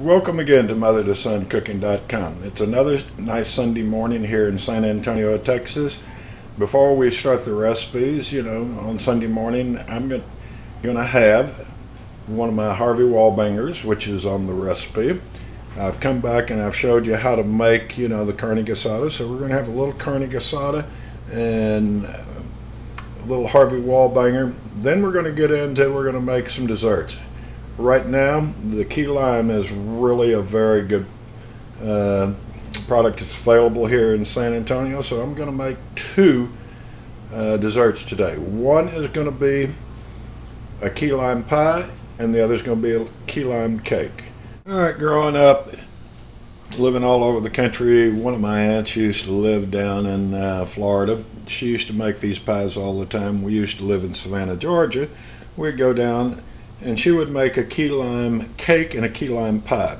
Welcome again to mother-to-son-cooking.com. It's another nice Sunday morning here in San Antonio, Texas. Before we start the recipes, on Sunday morning, I'm going to have one of my Harvey Wallbangers, which is on the recipe. I've come back and I've showed you how to make, the carne asada. So we're going to have a little carne asada and a little Harvey Wallbanger. Then we're going to make some desserts. Right now, the key lime is really a very good product that's available here in San Antonio, so I'm going to make two desserts today. One is going to be a key lime pie, and the other is going to be a key lime cake. Alright, growing up, living all over the country, one of my aunts used to live down in Florida. She used to make these pies all the time. We used to live in Savannah, Georgia. We'd go down and she would make a key lime cake and a key lime pie.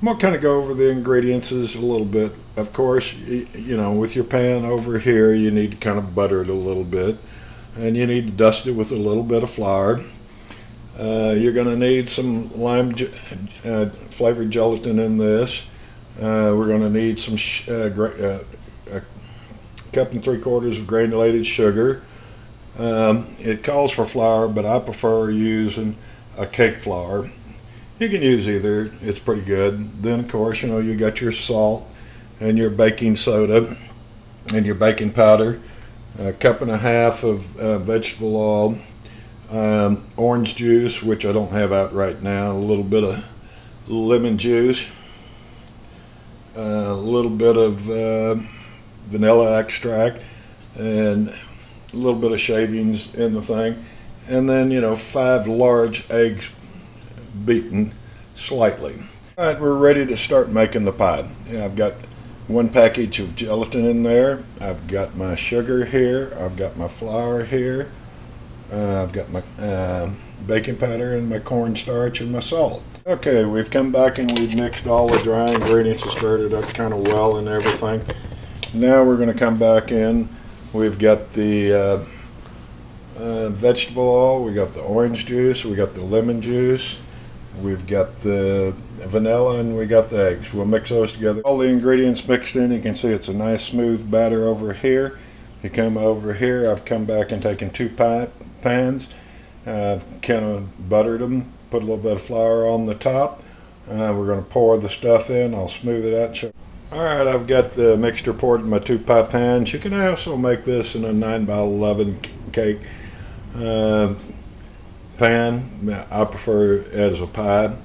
I'm going to kind of go over the ingredients a little bit. Of course, with your pan over here, you need to kind of butter it a little bit, and you need to dust it with a little bit of flour. You're going to need some lime flavored gelatin in this. We're going to need some a cup and 3/4 of granulated sugar. It calls for flour, but I prefer using a cake flour. You can use either, it's pretty good. Then of course, you got your salt and your baking soda and your baking powder, a cup and a half of vegetable oil, orange juice, which I don't have out right now, a little bit of lemon juice, a little bit of vanilla extract, and a little bit of shavings in the thing, and then 5 large eggs beaten slightly. Alright, we're ready to start making the pie. I've got 1 package of gelatin in there. I've got my sugar here. I've got my flour here. I've got my baking powder and my cornstarch and my salt. Okay, we've come back and we've mixed all the dry ingredients and stirred it up kind of well and everything. Now we're going to come back in. We've got the vegetable oil, we got the orange juice, we got the lemon juice, we've got the vanilla, and we got the eggs. We'll mix those together. All the ingredients mixed in, you can see it's a nice smooth batter over here. You come over here, I've come back and taken 2 pie pans, kind of buttered them, put a little bit of flour on the top. We're going to pour the stuff in. I'll smooth it out and show. Alright, I've got the mixture poured in my 2 pie pans. You can also make this in a 9x11 cake pan. I prefer it as a pie.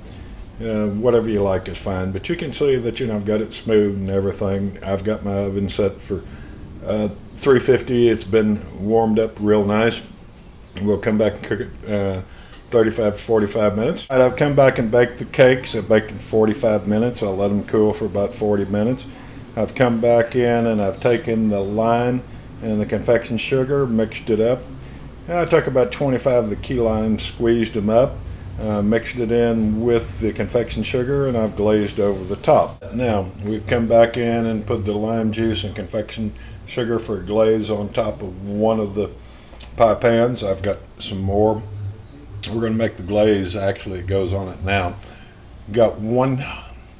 Whatever you like is fine, but you can see that I've got it smooth and everything. I've got my oven set for 350. It's been warmed up real nice. We'll come back and cook it 35 to 45 minutes. I've come back and baked the cakes. I've baked them 45 minutes. I'll let them cool for about 40 minutes. I've come back in and I've taken the lime and the confection sugar, mixed it up. And I took about 25 of the key limes, squeezed them up, mixed it in with the confection sugar, and I've glazed over the top. Now, we've come back in and put the lime juice and confection sugar for a glaze on top of one of the pie pans. I've got some more. We're going to make the glaze, actually it goes on it now. Got 1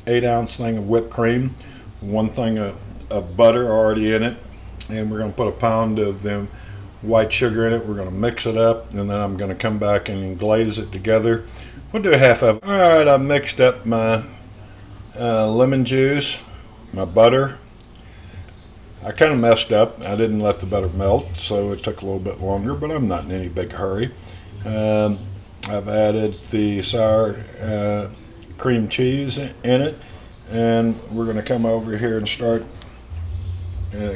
8-ounce thing of whipped cream, 1 thing of butter already in it, and we're going to put a pound of them white sugar in it. We're going to mix it up, and then I'm going to come back and glaze it together. We'll do half of it. Alright, I mixed up my lemon juice, my butter. I kind of messed up. I didn't let the butter melt, so it took a little bit longer, but I'm not in any big hurry. I've added the sour cream cheese in it, and we're going to come over here and start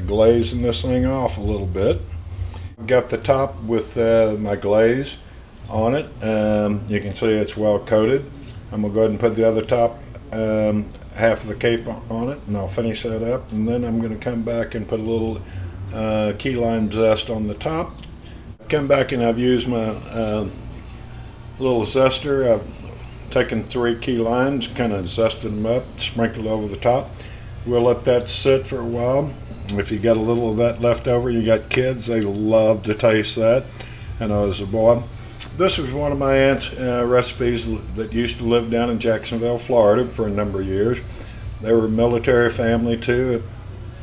glazing this thing off a little bit. I've got the top with my glaze on it. You can see it's well coated. I'm going to go ahead and put the other top half of the cake on it, and I'll finish that up, and then I'm going to come back and put a little key lime zest on the top. Come back and I've used my little zester. I've taken 3 key limes, kind of zested them up, sprinkled over the top. We'll let that sit for a while. If you got a little of that left over, you got kids, they love to taste that. I know as a boy. This was one of my aunt's recipes that used to live down in Jacksonville, Florida for a number of years. They were a military family too.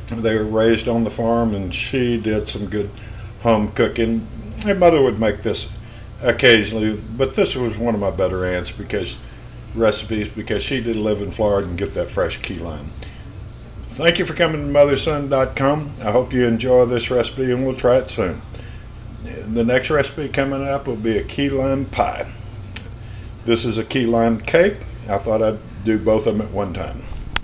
They were raised on the farm, and she did some good home cooking. My mother would make this occasionally, but this was one of my better aunts recipes because she did live in Florida and get that fresh key lime. Thank you for coming to motherson.com. I hope you enjoy this recipe, and we'll try it soon. The next recipe coming up will be a key lime pie. This is a key lime cake. I thought I'd do both of them at one time.